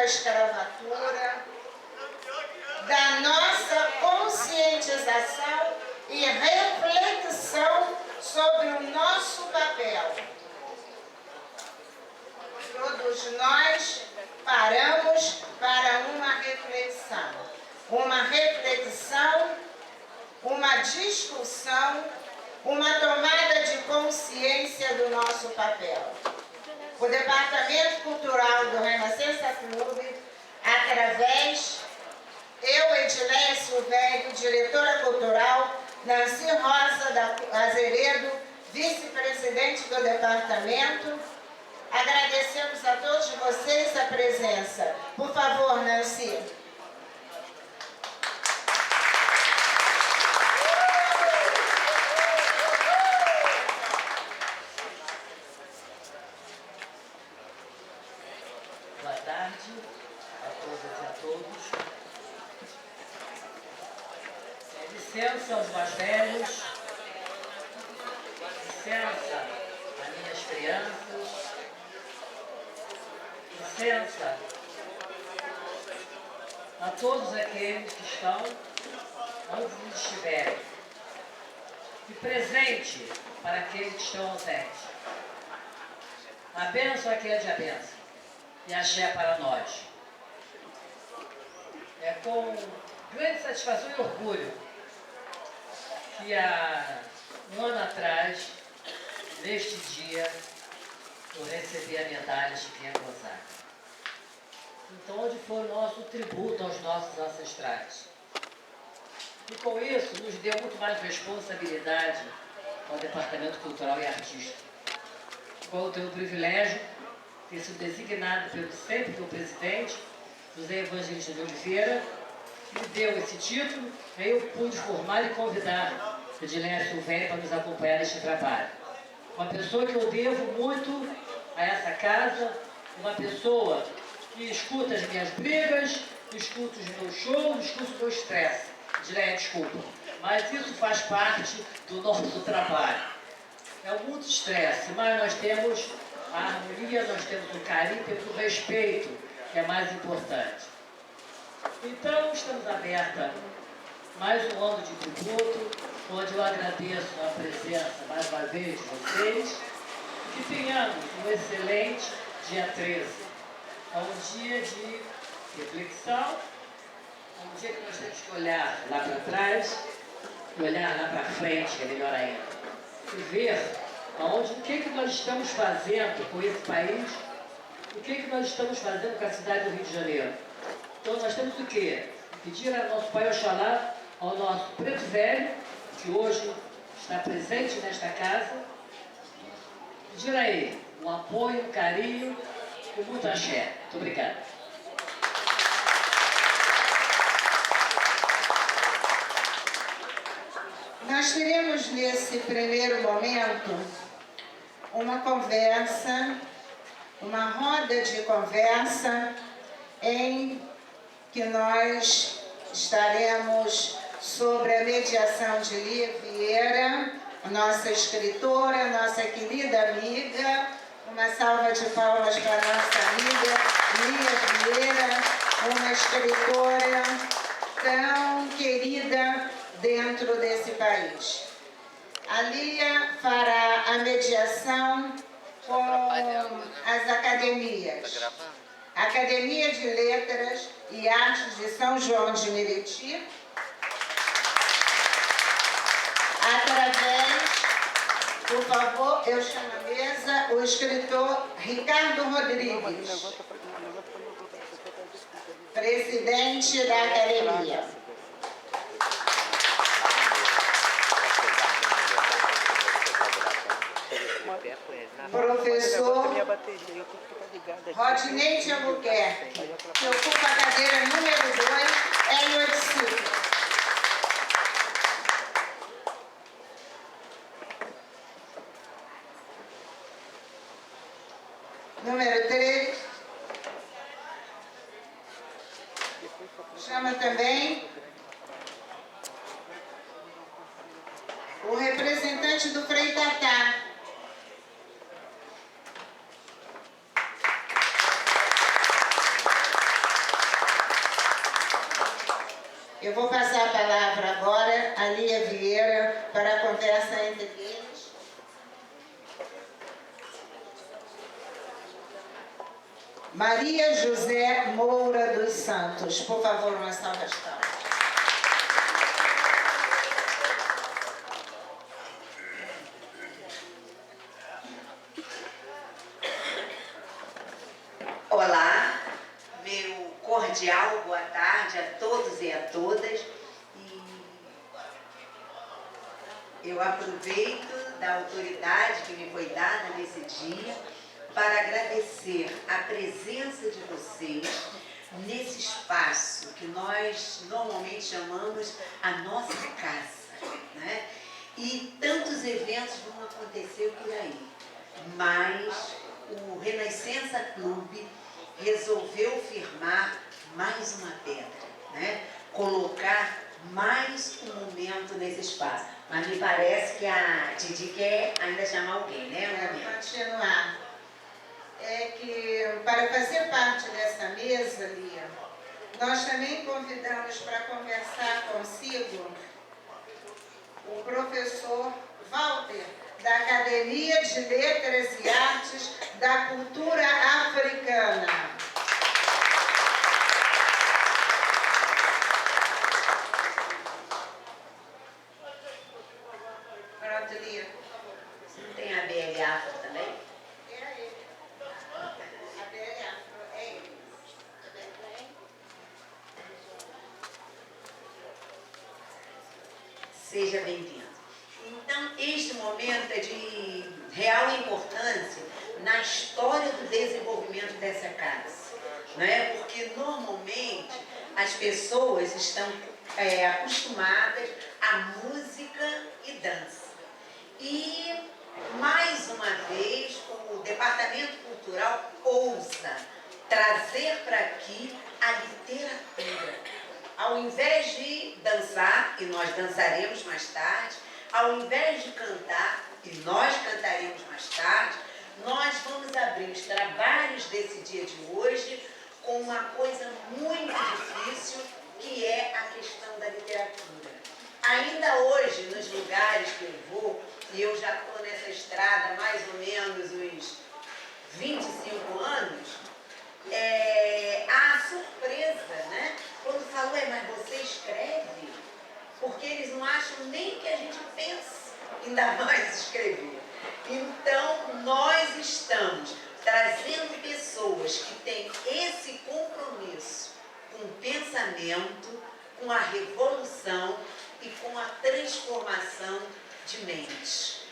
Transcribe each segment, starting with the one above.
da escravatura, da nossa conscientização e reflexão sobre o nosso papel. Todos nós paramos para uma reflexão, uma discussão, uma tomada de consciência do nosso papel. O Departamento Cultural do Renascença Clube, através, eu, Edileia Silvério, diretora cultural, Nancy Rosa Azeredo, vice-presidente do departamento, agradecemos a todos vocês a presença. Por favor, Nancy. Boa tarde a todas e a todos. Licença aos mais velhos, licença às minhas crianças, licença a todos aqueles que estão onde estiverem, e presente para aqueles que estão ausentes. A bênção é aquele de a bênção, e axé para nós. É com grande satisfação e orgulho que há um ano atrás, neste dia, eu recebi a medalha Chiquinha Gonzaga. Então, onde foi o nosso tributo aos nossos ancestrais. E com isso, nos deu muito mais responsabilidade ao Departamento Cultural e Artístico. Eu tenho o privilégio de ter sido designado sempre pelo presidente, José Evangelista de Oliveira, que me deu esse título, aí eu pude formar e convidar a Edileia Silvério para nos acompanhar neste trabalho. Uma pessoa que eu devo muito a essa casa, uma pessoa que escuta as minhas brigas, escuta os meus shows, escuta o meu estresse. Edileia, desculpa, mas isso faz parte do nosso trabalho. É muito estresse, mas nós temos a harmonia, nós temos o carinho, temos o respeito, que é mais importante. Então, estamos aberta mais um ano de tributo, onde eu agradeço a presença mais uma vez de vocês, e que tenhamos um excelente dia 13. É um dia de reflexão, é um dia que nós temos que olhar lá para trás e olhar lá para frente, que é melhor ainda, e ver o que nós estamos fazendo com esse país, o que nós estamos fazendo com a cidade do Rio de Janeiro. Então nós temos o quê? Pedir ao nosso Pai Oxalá, ao nosso preto velho, que hoje está presente nesta casa, pedir a ele um apoio, um carinho, com muito axé. Muito obrigada. Nós teremos nesse primeiro momento uma conversa, uma roda de conversa em que nós estaremos sobre a mediação de Lia Vieira, nossa escritora, nossa querida amiga. Uma salva de palmas para a nossa amiga Lia Vieira, uma escritora tão querida dentro desse país. A Lia fará a mediação com as academias. Academia de Letras e Artes de São João de Meriti, através, por favor, eu chamo à mesa o escritor Ricardo Rodrigues, presidente da academia. Professor Rodney de Albuquerque, que ocupa a cadeira número 2, L85. Número 3. Chama também o representante do Frei Tatá. Eu vou passar a palavra agora a Lia Vieira para a conversa entre eles. Maria José Moura dos Santos, por favor, uma salva de palmas. Olá, meu cordial boa tarde a todos e a todas. E eu aproveito da autoridade que me foi dada nesse dia para agradecer a presença de vocês nesse espaço que nós normalmente chamamos a nossa casa, né? E tantos eventos vão acontecer por aí, mas o Renascença Clube resolveu firmar mais uma pedra, né? Colocar mais um momento nesse espaço. Mas me parece que a Didi quer ainda chamar alguém, né? Continuar. É que, para fazer parte dessa mesa, Lia, nós também convidamos para conversar consigo o professor Walter, da Academia de Letras e Artes da Cultura Africana. Pronto, Lia. Você não tem a BL Afro também? É ele. A BL Afro é ele. Seja bem-vindo. Então, este momento é de real importância na história do desenvolvimento dessa casa, não é? Porque normalmente as pessoas estão acostumadas à música e dança. E mais uma vez o Departamento Cultural ousa trazer para aqui a literatura. Ao invés de dançar, e nós dançaremos mais tarde, ao invés de cantar, e nós cantaremos mais tarde, nós vamos abrir os trabalhos desse dia de hoje com uma coisa muito difícil, que é a questão da literatura. Ainda hoje, nos lugares que eu vou, e eu já estou nessa estrada mais ou menos uns 25 anos, a surpresa, né? Quando falam, mas você escreve? Porque eles não acham nem que a gente pense, ainda mais escrever. Então, nós estamos trazendo pessoas que têm esse compromisso com o pensamento, com a revolução e com a transformação de mentes.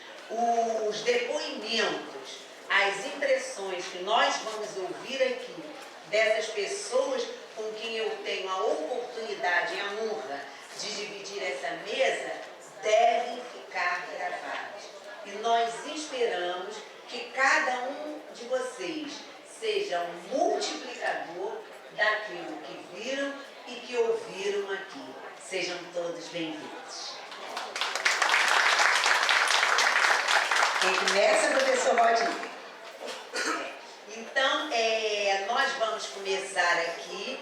Os depoimentos, as impressões que nós vamos ouvir aqui dessas pessoas com quem eu tenho a oportunidade e a honra de dividir essa mesa, devem ficar gravados. E nós esperamos que cada um de vocês seja um multiplicador daquilo que viram e que ouviram aqui. Sejam todos bem-vindos. Quem começa, professor Valdir? Então, nós vamos começar aqui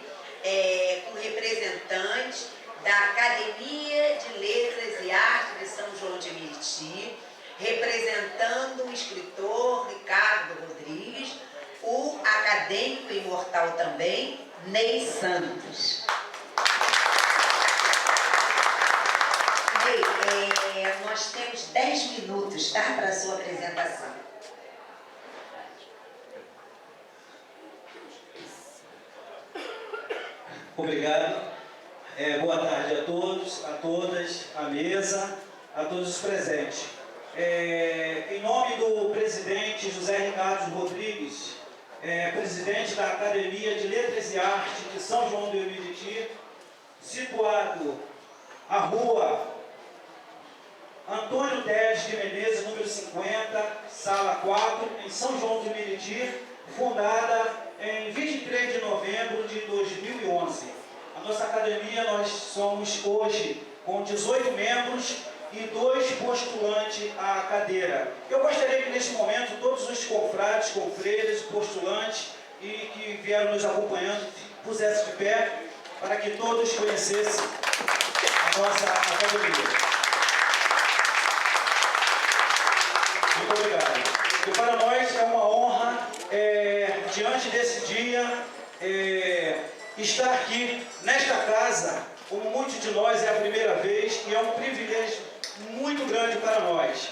com representantes da Academia de Letras e Artes de São João de Meriti, representando o escritor Ricardo Rodrigues, o acadêmico imortal também, Ney Santos. Ney, nós temos 10 minutos, tá, para a sua apresentação. Obrigado. Boa tarde a todos, a todas, à mesa, a todos os presentes. Em nome do presidente José Ricardo Rodrigues, presidente da Academia de Letras e Artes de São João do Meriti, situado à rua Antônio Teles de Menezes, número 50, sala 4, em São João do Meriti, fundada em 23 de novembro de 2011. A nossa academia, nós somos hoje com 18 membros e 2 postulantes à cadeira. Eu gostaria que neste momento todos os confrades, confreiras, postulantes e que vieram nos acompanhando pusessem de pé para que todos conhecessem a nossa academia. Muito obrigado. E para nós é uma honra, diante desse dia, estar aqui nesta casa, como muitos de nós é a primeira vez, e é um privilégio muito grande para nós.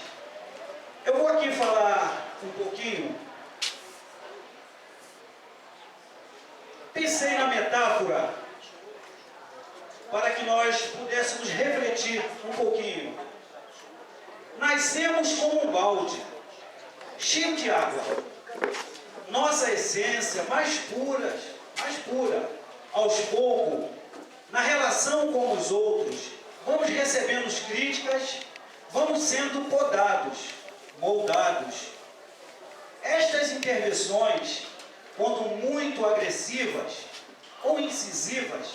Eu vou aqui falar um pouquinho. Pensei na metáfora para que nós pudéssemos refletir um pouquinho. Nascemos como um balde, cheio de água. Nossa essência mais pura, aos poucos, na relação com os outros, vamos recebendo críticas, vamos sendo podados, moldados. Estas intervenções, quando muito agressivas ou incisivas,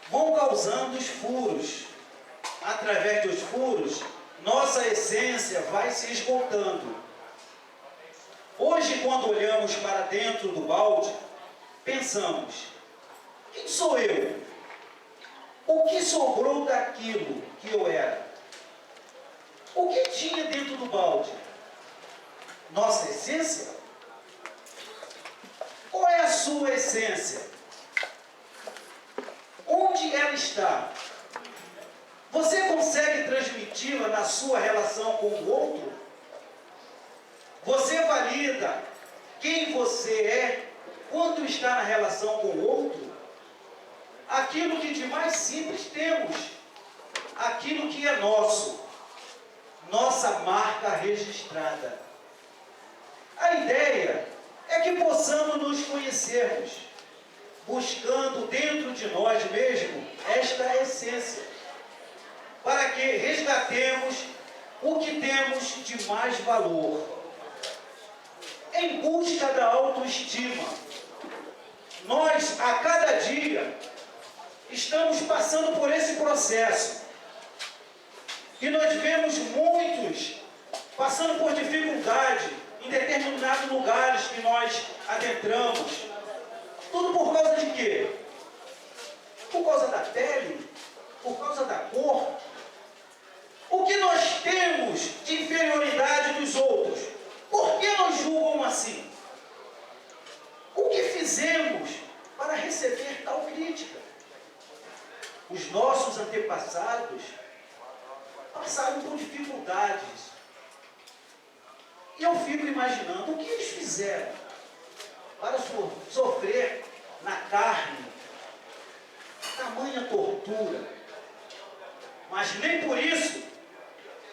vão causando os furos. Através dos furos, nossa essência vai se esgotando. Hoje, quando olhamos para dentro do balde, pensamos: quem sou eu? O que sobrou daquilo que eu era? O que tinha dentro do balde? Nossa essência? Qual é a sua essência? Onde ela está? Você consegue transmiti-la na sua relação com o outro? Você valida quem você é quando está na relação com o outro? Aquilo que de mais simples temos, aquilo que é nosso, nossa marca registrada. A ideia é que possamos nos conhecermos, buscando dentro de nós mesmos esta essência, para que resgatemos o que temos de mais valor, em busca da autoestima. Nós, a cada dia, estamos passando por esse processo, e nós vemos muitos passando por dificuldade em determinados lugares que nós adentramos. Tudo por causa de quê? Por causa da pele? Por causa da cor? O que nós temos de inferioridade dos outros? Por que nos julgam assim? O que fizemos para receber tal crítica? Os nossos antepassados passaram por dificuldades. E eu fico imaginando o que eles fizeram para sofrer na carne tamanha tortura. Mas nem por isso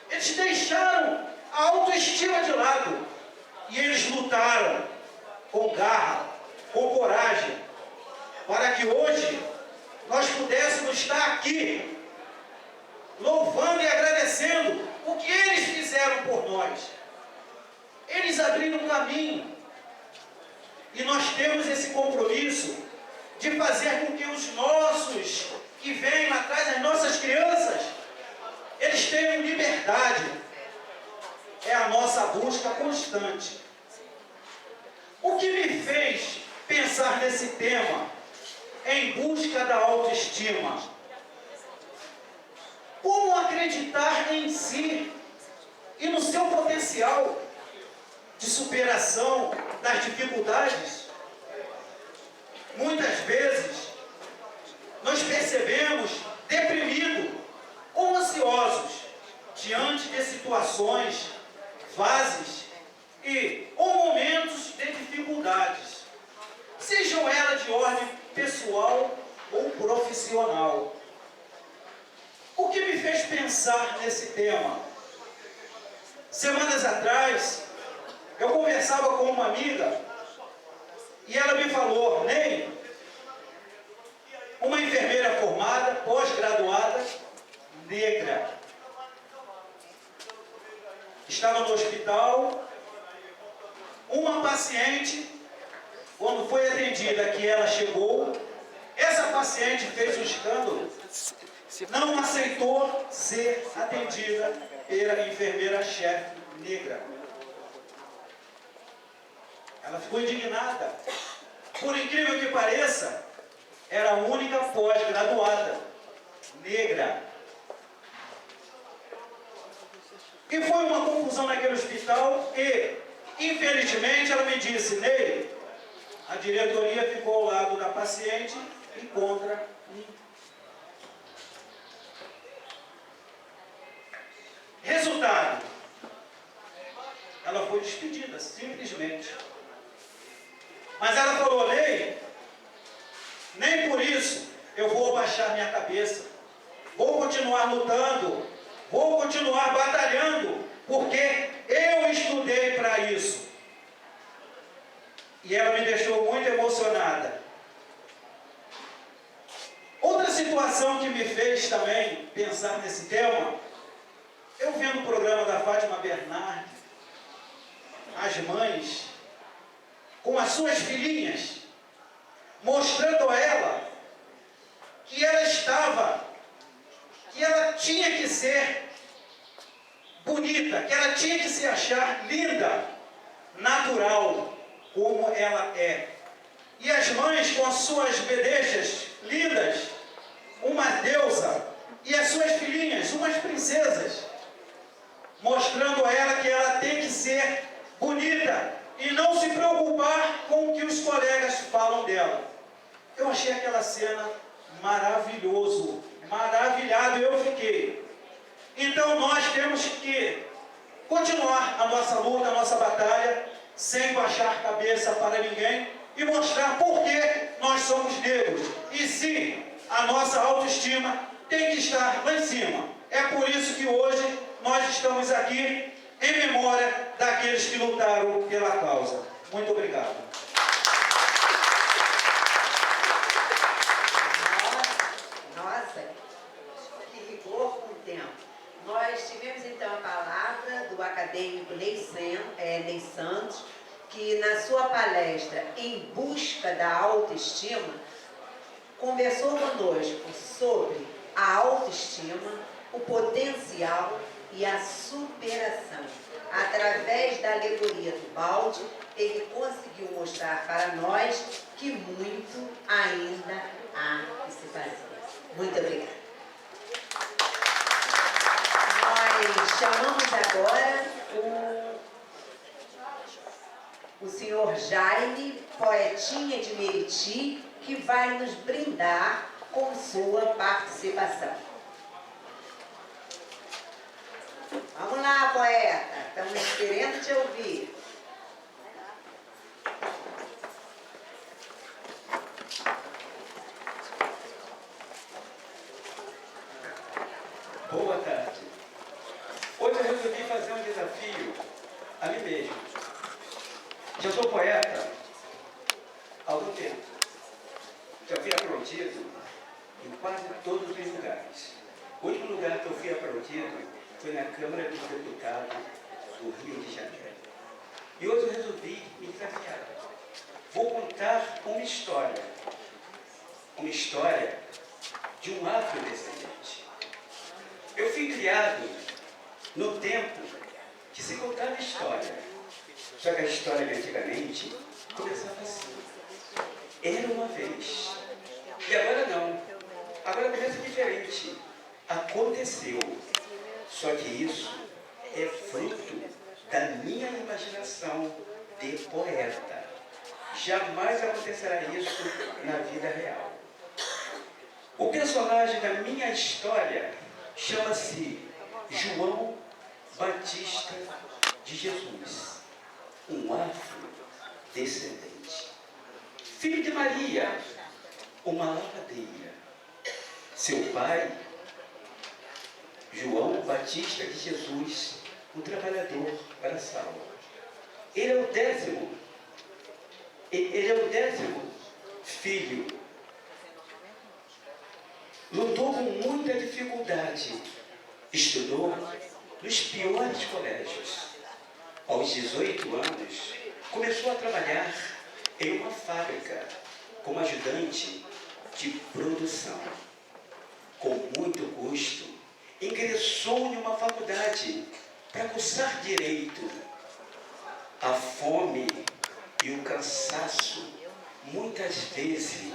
eles deixaram a autoestima de lado. E eles lutaram com garra, com coragem, para que hoje nós pudéssemos estar aqui, louvando e agradecendo o que eles fizeram por nós. Eles abriram caminho. E nós temos esse compromisso de fazer com que os nossos, que vêm atrás, as nossas crianças, eles tenham liberdade. É a nossa busca constante. O que me fez pensar nesse tema, em busca da autoestima? Como acreditar em si e no seu potencial de superação das dificuldades? Muitas vezes nós percebemos deprimidos ou ansiosos diante de situações, fases ou momentos de dificuldades, sejam elas de ordem pessoal ou profissional. O que me fez pensar nesse tema? Semanas atrás, eu conversava com uma amiga e ela me falou: Ney, uma enfermeira formada, pós-graduada, negra, estava no hospital. Uma paciente, quando foi atendida, que ela chegou, essa paciente fez um escândalo, não aceitou ser atendida pela enfermeira-chefe negra. Ela ficou indignada. Por incrível que pareça, era a única pós-graduada negra. E foi uma confusão naquele hospital e, infelizmente, ela me disse: Ney, a diretoria ficou ao lado da paciente e contra mim. Resultado, ela foi despedida, simplesmente. Mas ela falou: Ney, nem por isso eu vou abaixar minha cabeça. Vou continuar lutando, vou continuar batalhando, porque eu estudei para isso. E ela me deixou muito emocionada. Outra situação que me fez também pensar nesse tema, eu vendo o programa da Fátima Bernardes, as mães, com as suas filhinhas, mostrando a ela que ela tinha que ser bonita, que ela tinha que se achar linda, natural, como ela é. E as mães com as suas bedechas lindas, uma deusa, e as suas filhinhas, umas princesas, mostrando a ela que ela tem que ser bonita e não se preocupar com o que os colegas falam dela. Eu achei aquela cena maravilhoso, maravilhado eu fiquei. Então nós temos que continuar a nossa luta, a nossa batalha, sem baixar cabeça para ninguém e mostrar por que nós somos negros. E sim, a nossa autoestima tem que estar lá em cima. É por isso que hoje nós estamos aqui em memória daqueles que lutaram pela causa. Muito obrigado. Nossa, que rigor com o tempo. Nós tivemos então a palavra do acadêmico Ney Santos, que na sua palestra Em Busca da Autoestima, conversou conosco sobre a autoestima, o potencial e a superação. Através da alegoria do balde, ele conseguiu mostrar para nós que muito ainda há que se fazer. Muito obrigada. Nós chamamos agora o senhor Jaime, poetinha de Meriti, que vai nos brindar com sua participação. Vamos lá, poeta, estamos querendo te ouvir. Boa tarde. Hoje eu resolvi fazer um desafio a mim mesmo. Já sou poeta há algum tempo. Já fui aplaudido em quase todos os lugares. O único lugar que eu fui aplaudido foi na Câmara dos Deputados do Rio de Janeiro. E hoje eu resolvi me desafiar. Vou contar uma história de um afrodescendente. Eu fui criado no tempo que se contava história. Só que a história de antigamente começava assim. Era uma vez. E agora não. Agora começa diferente. Aconteceu. Só que isso é fruto da minha imaginação de poeta. Jamais acontecerá isso na vida real. O personagem da minha história chama-se João Batista de Jesus, um afrodescendente. Filho de Maria, uma lavadeira. Seu pai, João Batista de Jesus, um trabalhador braçal. Ele é o décimo filho. Lutou com muita dificuldade. Estudou nos piores colégios. Aos 18 anos, começou a trabalhar em uma fábrica como ajudante de produção. Com muito custo, ingressou em uma faculdade para cursar direito. A fome e o cansaço muitas vezes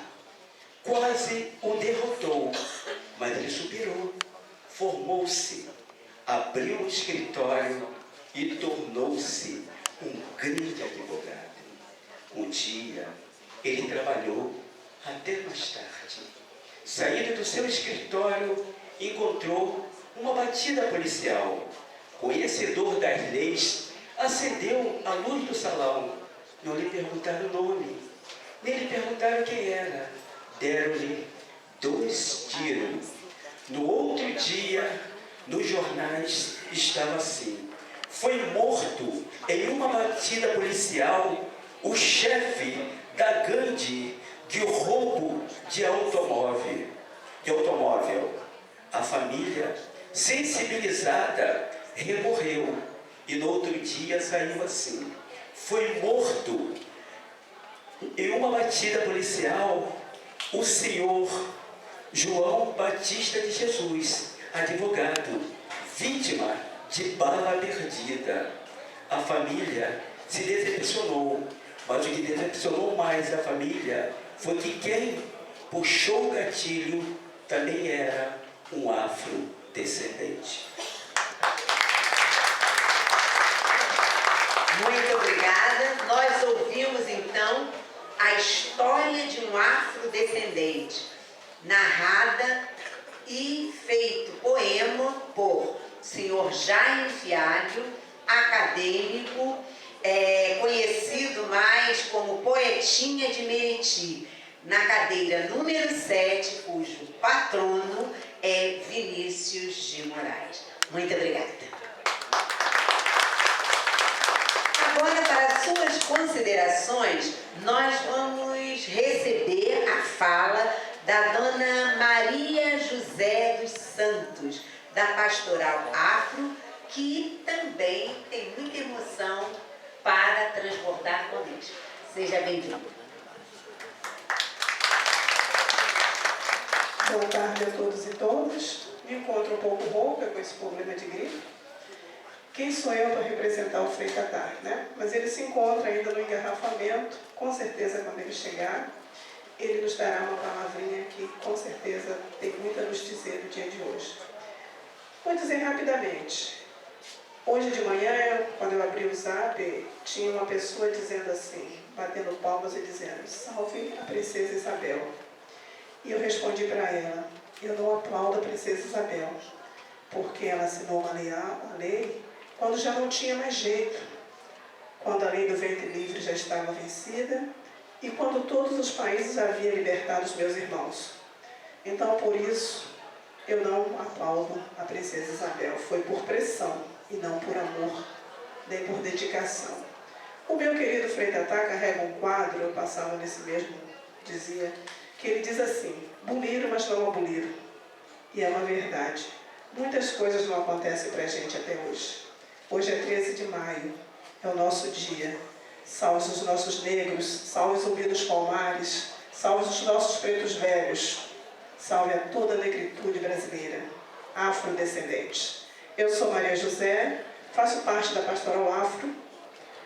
quase o derrotou, mas ele superou, formou-se, abriu um escritório e tornou-se um grande advogado. Um dia, ele trabalhou até mais tarde. Saindo do seu escritório, encontrou uma batida policial. Conhecedor das leis, acendeu a luz do salão. Não lhe perguntaram o nome, nem lhe perguntaram quem era. Deram-lhe 2 tiros. No outro dia, nos jornais, estava assim: foi morto em uma batida policial o chefe da gangue de roubo de automóvel. A família, sensibilizada, recorreu. E no outro dia saiu assim: foi morto em uma batida policial o senhor João Batista de Jesus, advogado, vítima de bala perdida. A família se decepcionou, mas o que decepcionou mais a família foi que quem puxou o gatilho também era um afrodescendente. Muito obrigada. Nós ouvimos então a história de um afrodescendente, narrada e feito poema por senhor Jaime Fialho, acadêmico, conhecido mais como Poetinha de Meriti, na cadeira número 7, cujo patrono é Vinícius de Moraes. Muito obrigada. Agora, para suas considerações, nós vamos receber a fala da dona Maria José dos Santos, da Pastoral Afro, que também tem muita emoção para transbordar conosco. Seja bem-vinda. Boa tarde a todos e todas. Me encontro um pouco rouca com esse problema de gripe. Quem sou eu para representar o Frei Catar, né? Mas ele se encontra ainda no engarrafamento. Com certeza, quando ele chegar, ele nos dará uma palavrinha que, com certeza, tem muito a nos dizer no dia de hoje. Vou dizer rapidamente. Hoje de manhã, quando eu abri o Zap, tinha uma pessoa dizendo assim, batendo palmas e dizendo: salve a princesa Isabel. E eu respondi para ela: eu não aplaudo a princesa Isabel, porque ela assinou uma lei quando já não tinha mais jeito, quando a lei do ventre livre já estava vencida e quando todos os países haviam libertado os meus irmãos. Então, por isso, eu não aplaudo a princesa Isabel. Foi por pressão e não por amor, nem por dedicação. O meu querido Frei Tatá carrega um quadro, eu passava nesse mesmo, dizia, que ele diz assim: buliro, mas não abuliro. E é uma verdade. Muitas coisas não acontecem para a gente até hoje. Hoje é 13 de maio, é o nosso dia. Salve os nossos negros, salve os Zumbi dos Palmares, salve os nossos pretos velhos, salve a toda a negritude brasileira, afrodescendente. Eu sou Maria José, faço parte da Pastoral Afro,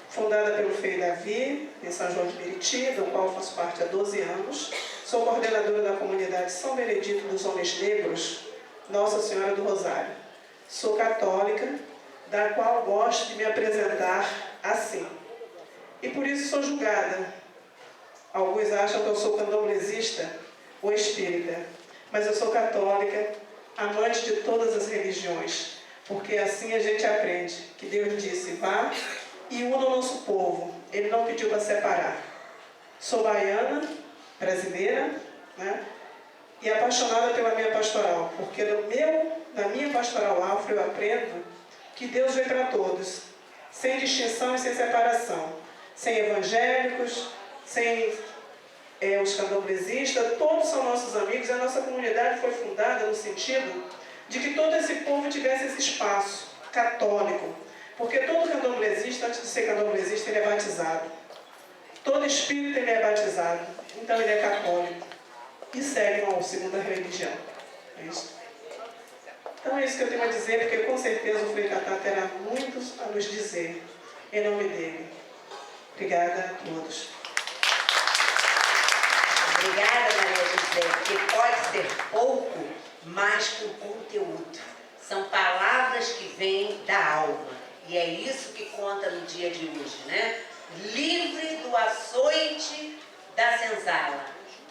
fundada pelo Frei Davi, em São João de Meriti, do qual faço parte há 12 anos. Sou coordenadora da comunidade São Benedito dos Homens Negros, Nossa Senhora do Rosário. Sou católica, da qual gosto de me apresentar assim. E por isso sou julgada. Alguns acham que eu sou candomblessista ou espírita, mas eu sou católica, amante de todas as religiões, porque assim a gente aprende que Deus disse: vá e una o nosso povo. Ele não pediu para separar. Sou baiana, brasileira, né? E apaixonada pela minha pastoral, porque na minha pastoral afro eu aprendo que Deus vem para todos, sem distinção e sem separação, sem evangélicos, sem os candomblessistas, todos são nossos amigos. A nossa comunidade foi fundada no sentido de que todo esse povo tivesse esse espaço católico, porque todo candomblessista, antes de ser candomblessista, ele é batizado. Todo espírita ele é batizado, então ele é católico e segue uma segunda religião. É isso. Então é isso que eu tenho a dizer, porque com certeza o Frei Tatá terá muito a nos dizer em nome dele. Obrigada a todos. Obrigada, Maria José. que pode ser pouco, mas com conteúdo. São palavras que vêm da alma. E é isso que conta no dia de hoje, né? Livre do açoite da senzala,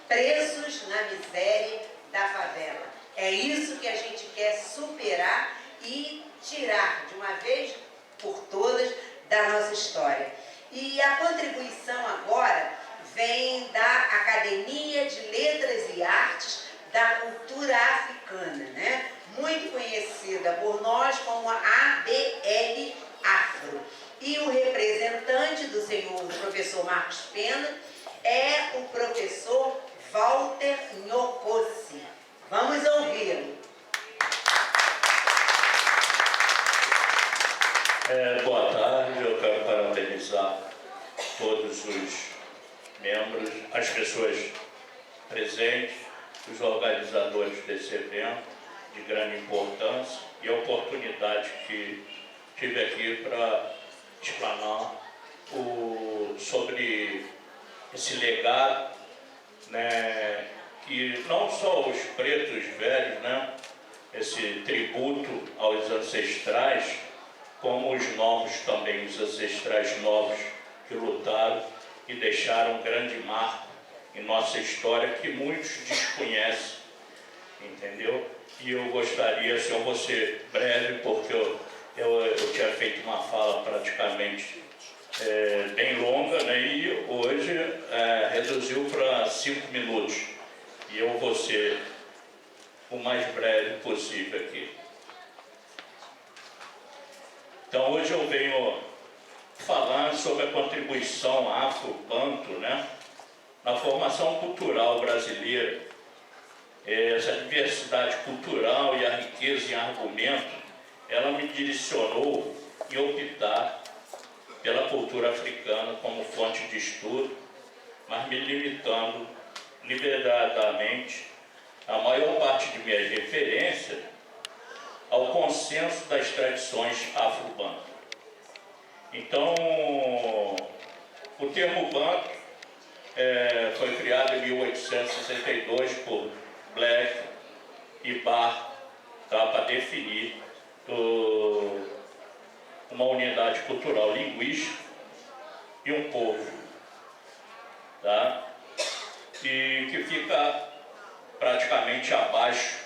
presos na miséria da favela. É isso que a gente quer superar e tirar de uma vez por todas da nossa história. E a contribuição agora vem da Academia de Letras e Artes da Cultura Africana, né? Muito conhecida por nós como a ABL Afro. E o representante do senhor, o professor Marcos Pena, é o professor Walter Nhocosi. Vamos ouvi-lo. Boa tarde, eu quero parabenizar todos os membros, as pessoas presentes, os organizadores desse evento de grande importância e a oportunidade que tive aqui para explanar sobre esse legado, né, que não só os pretos velhos, né, esse tributo aos ancestrais, como os novos também, os ancestrais novos que lutaram e deixaram um grande marco em nossa história que muitos desconhecem, entendeu? E eu gostaria, se eu vou ser breve, porque eu tinha feito uma fala praticamente bem longa, né? E hoje reduziu para 5 minutos. E eu vou ser o mais breve possível aqui. Então hoje eu venho falar sobre a contribuição afro-banto, né, na formação cultural brasileira. Essa diversidade cultural e a riqueza em argumento, ela me direcionou em optar pela cultura africana como fonte de estudo, mas me limitando deliberadamente a maior parte de minhas referências ao consenso das tradições afro-banto. Então, o termo banto foi criado em 1862 por Black e Barr, tá, para definir uma unidade cultural linguística e um povo, tá, e que fica praticamente abaixo,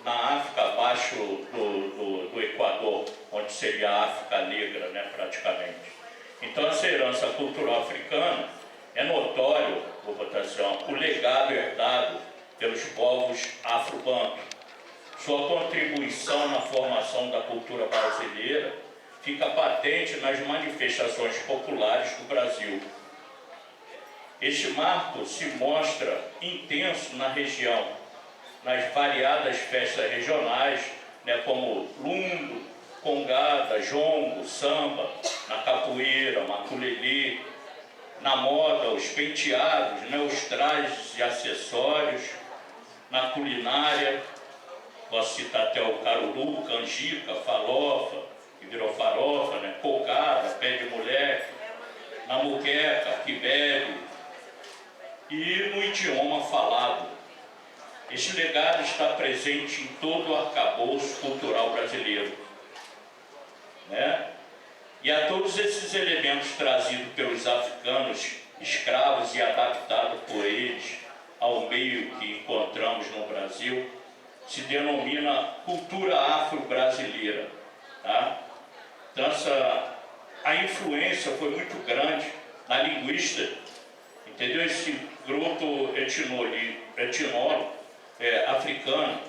na África, abaixo do Equador, onde seria a África Negra, né, praticamente. Então, essa herança cultural africana é notório, vou botar assim, o legado herdado pelos povos afro-banto. Sua contribuição na formação da cultura brasileira fica patente nas manifestações populares do Brasil. Este marco se mostra intenso na região, nas variadas festas regionais, né, como lundo, congada, jongo, samba, na capoeira, maculelê, na moda, os penteados, né, os trajes e acessórios, na culinária, posso citar até o caruru, canjica, falofa, que virou farofa, né, cocada, pé de moleque, na muqueca, que bebe, e no idioma falado. Este legado está presente em todo o arcabouço cultural brasileiro, né? E a todos esses elementos trazidos pelos africanos, escravos e adaptados por eles ao meio que encontramos no Brasil, se denomina cultura afro-brasileira, tá? Então, a influência foi muito grande na linguística, entendeu? Esse grupo etnólogo africano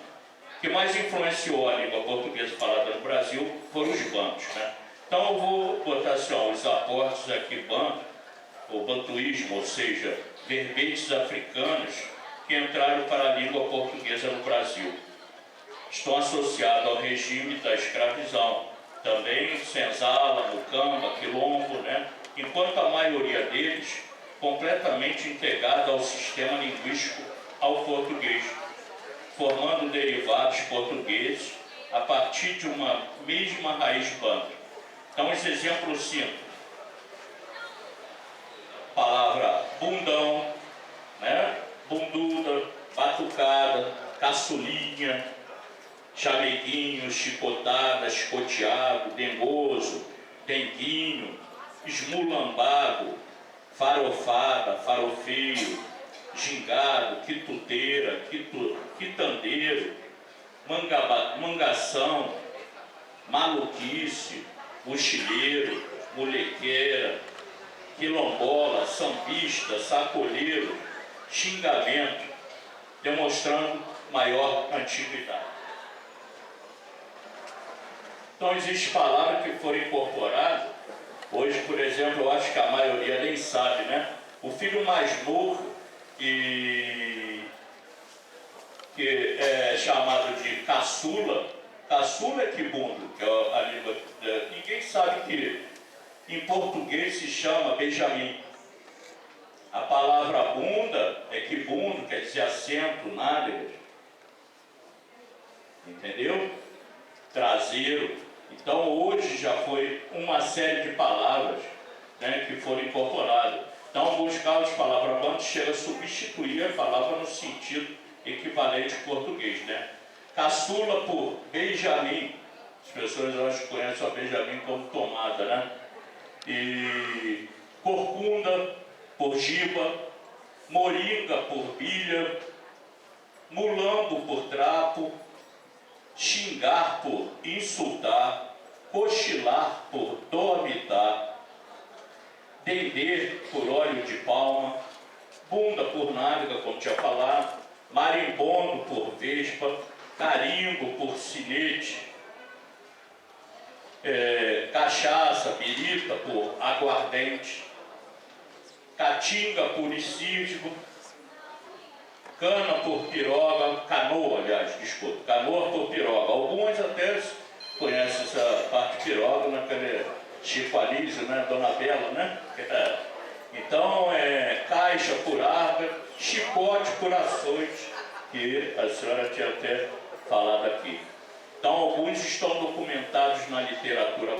que mais influenciou a língua portuguesa falada no Brasil foram os bantos, né? Então eu vou botar assim, os aportes aqui banto, o bantuísmo, ou seja, verbetes africanos que entraram para a língua portuguesa no Brasil. Estão associados ao regime da escravidão, também senzala, mucamba, quilombo, né? Enquanto a maioria deles completamente integrada ao sistema linguístico ao português, formando derivados portugueses a partir de uma mesma raiz banto. Então, esse exemplo simples. Palavra bundão, né? Bunduda, caçulinha, chameguinho, chicotada, chicoteado, dengoso, denguinho, esmulambago, farofada, farofeio, gingado, quituteira, quitandeiro, mangação, maluquice, mochileiro, molequeira, quilombola, sambista, sacoleiro, xingamento, demonstrando maior antiguidade. Então, existem palavras que foram incorporadas. Hoje, por exemplo, eu acho que a maioria nem sabe, né? O filho mais novo, que é chamado de caçula, caçula é quibundo, que é a língua. Ninguém sabe que em português se chama Benjamin. A palavra bunda é quibundo, quer dizer assento, nádega. Entendeu? Traseiro. Então hoje já foi uma série de palavras, né, que foram incorporadas. Então alguns casos de palavra chega a substituir a palavra no sentido equivalente ao português, né? Caçula por Benjamin. As pessoas eu acho que conhecem a Benjamin como tomada, né? E corcunda por giba, moringa por bilha, mulambo por trapo, xingar por insultar, cochilar por dormitar, dendê por óleo de palma, bunda por nádega, como tinha falado, marimbondo por vespa, carimbo por sinete, cachaça, birita por aguardente, caatinga por icídigo, cana por piroga, canoa, aliás, desculpa, canoa por piroga. Alguns até conhecem essa parte de piroga, naquele Chico Anísio, né, Dona Bela, né? Então, caixa por arga, chicote por açoite, que a senhora tinha até falado aqui. Então, alguns estão documentados na literatura